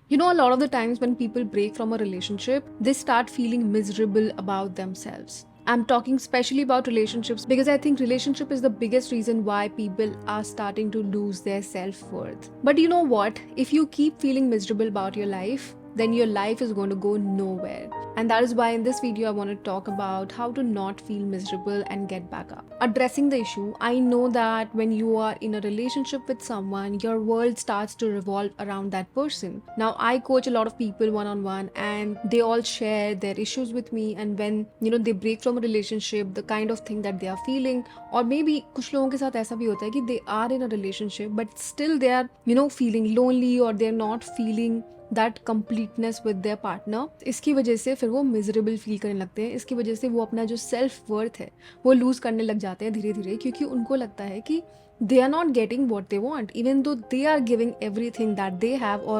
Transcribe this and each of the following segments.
You know, a lot of the times when people break from a relationship, they start feeling miserable about themselves. I'm talking especially about relationships because I think relationship is the biggest reason why people are starting to lose their self-worth. But you know what? If you keep feeling miserable about your life, then your life is going to go nowhere. And that is why in this video I want to talk about how to not feel miserable and get back up. Addressing the issue, I know that when you are in a relationship with someone, your world starts to revolve around that person. Now I coach a lot of people one on one and they all share their issues with me, and when they break from a relationship, the kind of thing that they are feeling, or maybe कुछ लोगों के साथ ऐसा भी होता है कि they are in a relationship but still they are feeling lonely or they're not feeling that completeness with their partner. इसकी वजह से फिर वो मिजरेबल फील करने लगते हैं, इसकी वजह से वो अपना जो सेल्फ वर्थ है वो लूज़ करने लग जाते हैं धीरे धीरे, क्योंकि उनको लगता है कि they are not getting what they want, even though they are giving everything that they have, or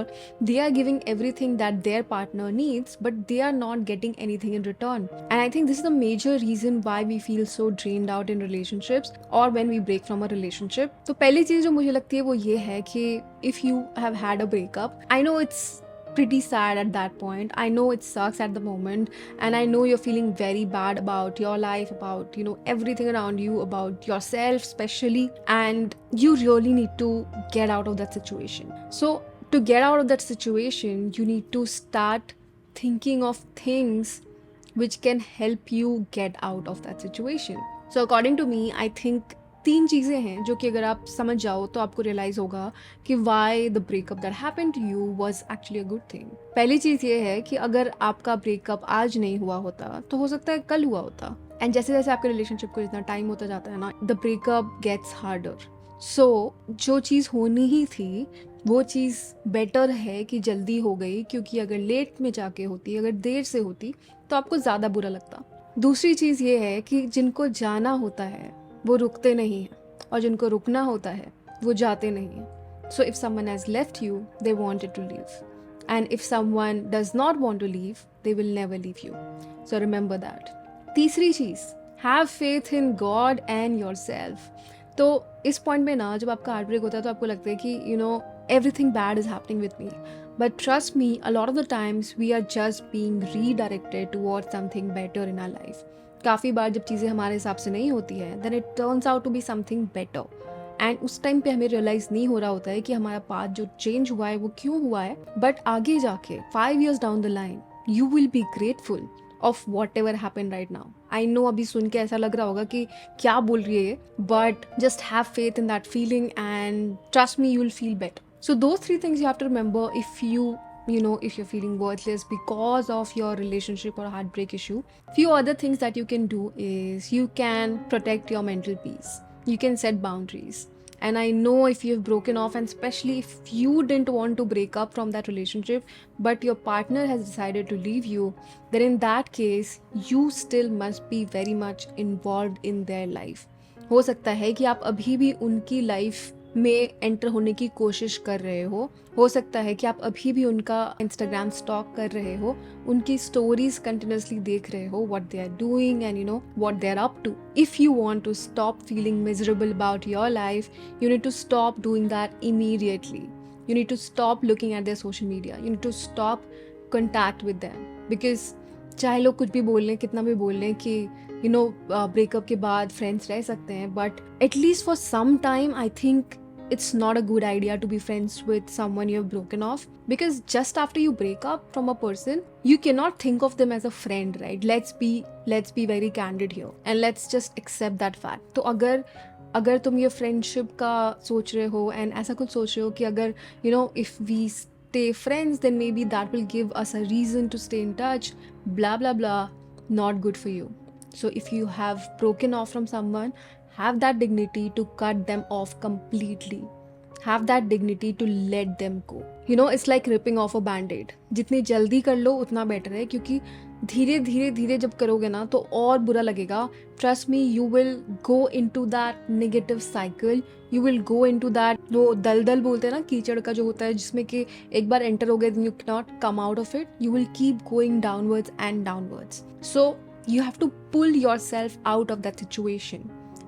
they are giving everything that their partner needs, but they are not getting anything in return. And I think this is the major reason why we feel so drained out in relationships or when we break from a relationship. तो पहली चीज़ जो मुझे लगती है वो ये है कि if you have had a breakup, I know it's pretty sad at that point. I know it sucks at the moment, and I know you're feeling very bad about your life, about everything around you, about yourself especially, and you really need to get out of that situation. So to get out of that situation, you need to start thinking of things which can help you get out of that situation. So according to me, I think 3 चीज़ें हैं जो कि अगर आप समझ जाओ तो आपको रियलाइज़ होगा कि why the breakup that happened to you was actually a good thing. पहली चीज़ ये है कि अगर आपका ब्रेकअप आज नहीं हुआ होता तो हो सकता है कल हुआ होता, एंड जैसे जैसे आपके रिलेशनशिप को जितना टाइम होता जाता है ना, द ब्रेकअप गेट्स हार्डर। सो जो चीज़ होनी ही थी वो चीज़ बेटर है कि जल्दी हो गई, क्योंकि अगर लेट में जाके होती, अगर देर से होती तो आपको ज़्यादा बुरा लगता। दूसरी चीज़ ये है कि जिनको जाना होता है वो रुकते नहीं हैं, और जिनको रुकना होता है वो जाते नहीं हैं। So if someone has left you, they wanted to leave, and if someone does not want to leave, they will never leave you. So remember that. तीसरी चीज़, have faith in God and yourself. तो इस point में ना, जब आपका heart break होता है तो आपको लगता है कि everything bad is happening with me, but trust me, a lot of the times we are just being redirected towards something better in our life. काफ़ी बार जब चीज़ें हमारे हिसाब से नहीं होती है, then it turns out to be something better, and उस टाइम पे हमें रियलाइज़ नहीं हो रहा होता है कि हमारा पाथ जो चेंज हुआ है वो क्यों हुआ है, बट आगे जाके 5 years down the line you will be grateful of whatever happened right now. I know अभी सुन के ऐसा लग रहा होगा कि क्या बोल रही है ये, but just have faith in that feeling and trust me, you will feel better. So those 3 things you have to remember if if you're feeling worthless because of your relationship or heartbreak issue. Few other things that you can do is you can protect your mental peace. You can set boundaries. And I know if you've broken off, and especially if you didn't want to break up from that relationship, but your partner has decided to leave you, then in that case, you still must be very much involved in their life. हो सकता है कि आप अभी भी उनकी life में enter होने की कोशिश कर रहे हो सकता है कि आप अभी भी उनका इंस्टाग्राम स्टॉक कर रहे हो, उनकी स्टोरीज कंटिन्यूसली देख रहे हो, what they are doing and what they are up to. If you want to stop feeling miserable about your life, you need to stop doing that immediately. You need to stop looking at their social media. You need to stop contact with them, because चाहे लोग कुछ भी बोल लें, कितना भी बोल लें कि ब्रेकअप के बाद फ्रेंड्स रह सकते हैं, but at least for some time I think it's not a good idea to be friends with someone you have broken off, because just after you break up from a person, you cannot think of them as a friend, right? Let's be very candid here and let's just accept that fact. तो अगर तुम ये friendship का सोच रहे हो and ऐसा कुछ सोच रहे हो कि अगर if we stay friends, then maybe that will give us a reason to stay in touch, blah blah blah, not good for you. So if you have broken off from someone, have that dignity to cut them off completely. Have that dignity to let them go. It's like ripping off a band-aid. जितनी जल्दी कर लो उतना better है, क्योंकि धीरे धीरे धीरे जब करोगे ना तो और बुरा लगेगा. Trust me, you will go into that negative cycle. You will go into that, वो दलदल बोलते हैं ना, कीचड़ का जो होता है, जिसमें कि एक बार एंटर हो गए, then you cannot come out of it. You will keep going downwards and downwards. So you have to pull yourself out of that situation.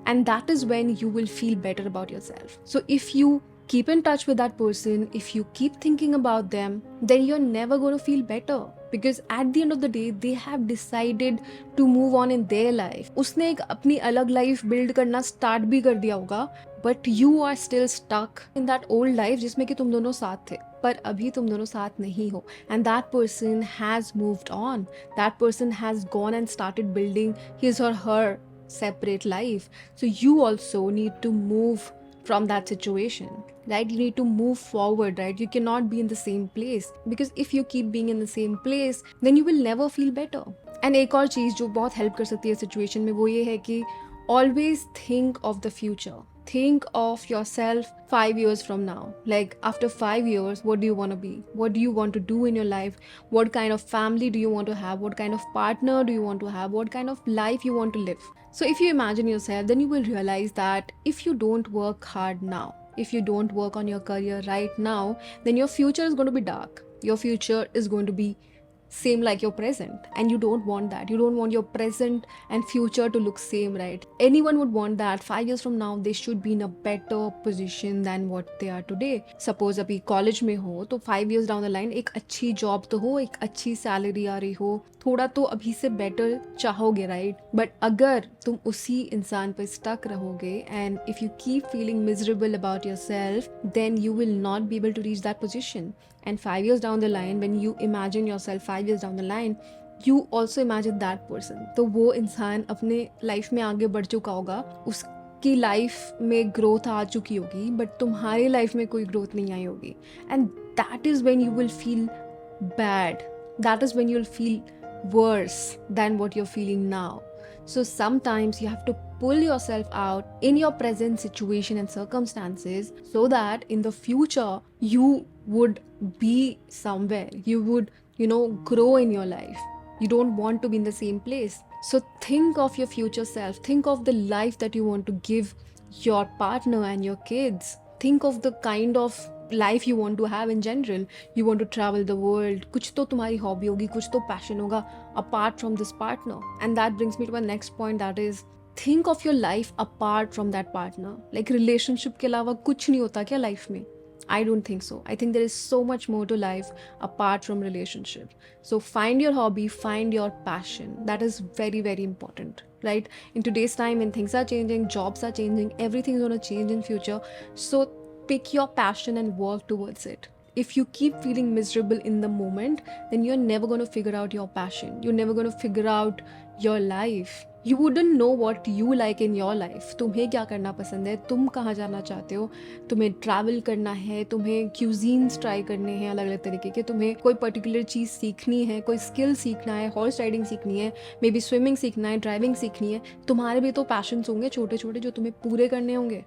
And that is when you will feel better about yourself. So if you keep in touch with that person, if you keep thinking about them, then you're never going to feel better. Because at the end of the day, they have decided to move on in their life. उसने एक अपनी अलग life build करना start भी कर दिया होगा, but you are still stuck in that old life जिसमें कि तुम दोनों साथ थे, पर अभी तुम दोनों साथ नहीं हो. And that person has moved on. That person has gone and started building his or her separate life. So you also need to move from that situation, right? You need to move forward, right? You cannot be in the same place, because if you keep being in the same place, then you will never feel better. And एक और चीज़ जो बहुत help कर सकती है situation में, वो ये है कि always think of the future. Think of yourself 5 years from now. Like after 5 years, what do you want to be? What do you want to do in your life? What kind of family do you want to have? What kind of partner do you want to have? What kind of life you want to live? So if you imagine yourself, then you will realize that if you don't work hard now, if you don't work on your career right now, then your future is going to be dark. Your future is going to be same like your present, and you don't want that. You don't want your present and future to look same, right? Anyone would want that 5 years from now they should be in a better position than what they are today. Suppose अभी college में हो तो 5 years down the line एक अच्छी job तो हो, एक अच्छी सैलरी आ रही हो, थोड़ा तो अभी से बेटर चाहोगे, राइट? बट अगर तुम उसी इंसान पर स्टक रहोगे and if you keep feeling miserable about yourself, then you will not be able to reach that position. And 5 years down the line, when you imagine yourself 5 years down the line, you also imagine that person. तो वो इंसान अपने life में आगे बढ़ चुका होगा, उसकी लाइफ में ग्रोथ आ चुकी होगी, बट तुम्हारे लाइफ में कोई ग्रोथ नहीं आई होगी. And that is when you will feel bad. That is when you will feel worse than what you're feeling now. So sometimes you have to pull yourself out in your present situation and circumstances so that in the future you would be somewhere. You would, grow in your life. You don't want to be in the same place. So think of your future self. Think of the life that you want to give your partner and your kids. Think of the kind of life you want to have in general. You want to travel the world. कुछ तो तुम्हारी hobby होगी, कुछ तो passion होगा apart from this partner. And that brings me to my next point, that is think of your life apart from that partner. Like relationship के अलावा कुछ नहीं होता क्या लाइफ में? I don't think so. I think there is so much more to life apart from relationship. So find your hobby, find your passion. That is very, very important, right? In today's time when things are changing, jobs are changing, everything is going to change in future. So pick your passion and work towards it. If you keep feeling miserable in the moment, then you're never going to figure out your passion. You're never going to figure out your life. You wouldn't know what you like in your life. तुम्हें क्या करना पसंद है, तुम कहाँ जाना चाहते हो, तुम्हें ट्रैवल करना है, तुम्हें क्यूजीन्स ट्राई करने हैं अलग अलग तरीके के, तुम्हें कोई पर्टिकुलर चीज़ सीखनी है, कोई स्किल सीखना है, हॉर्स राइडिंग सीखनी है, मे बी स्विमिंग सीखना है, ड्राइविंग सीखनी है. तुम्हारे भी तो पैशंस होंगे छोटे छोटे जो तुम्हें पूरे करने होंगे.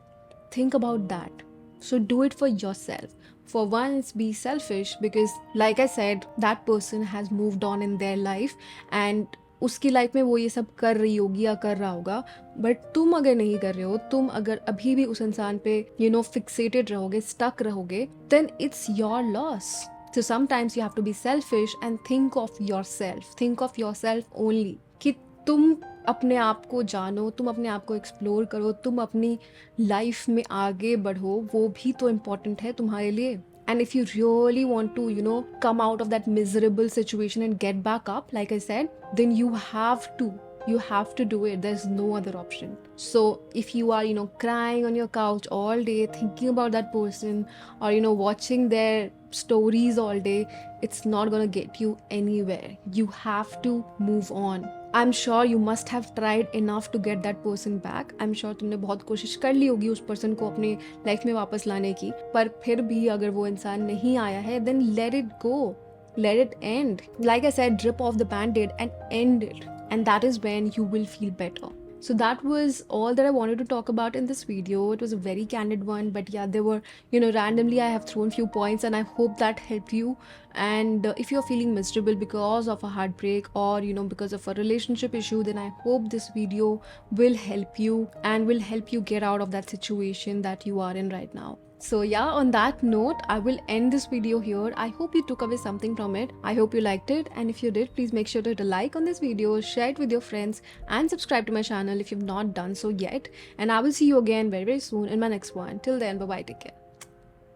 Think about that. So do it for yourself. For once, be selfish because, like I said, that person has moved on in their life and उसकी लाइफ में वो ये सब कर रही होगी या कर रहा होगा. बट तुम अगर नहीं कर रहे हो, तुम अगर अभी भी उस इंसान पे फिक्सेटेड रहोगे, स्टक रहोगे, then it's your loss. So sometimes you have to be selfish and think of yourself. Think of yourself only. कि तुम अपने आप को जानो, तुम अपने आप को एक्सप्लोर करो, तुम अपनी लाइफ में आगे बढ़ो, वो भी तो इम्पोर्टेंट है तुम्हारे लिए. And if you really want to, come out of that miserable situation and get back up, like I said, then you have to do it. There's no other option. So if you are, crying on your couch all day, thinking about that person, or, watching their stories all day, it's not gonna get you anywhere. You have to move on. I'm sure you must have tried enough to get that person back. I'm sure तुमने बहुत कोशिश कर ली होगी उस person को अपने life में वापस लाने की, पर फिर भी अगर वो इंसान नहीं आया है, then let it go. Let it end. Like I said, rip off the band-aid and end it. And that is when you will feel better. So that was all that I wanted to talk about in this video. It was a very candid one, but yeah, there were, randomly I have thrown few points and I hope that helped you. And if you're feeling miserable because of a heartbreak or, because of a relationship issue, then I hope this video will help you and will help you get out of that situation that you are in right now. So yeah, on that note, I will end this video here. I hope you took away something from it. I hope you liked it. And if you did, please make sure to hit a like on this video, share it with your friends, and subscribe to my channel if you've not done so yet. And I will see you again very, very soon in my next one. Till then, bye-bye, take care.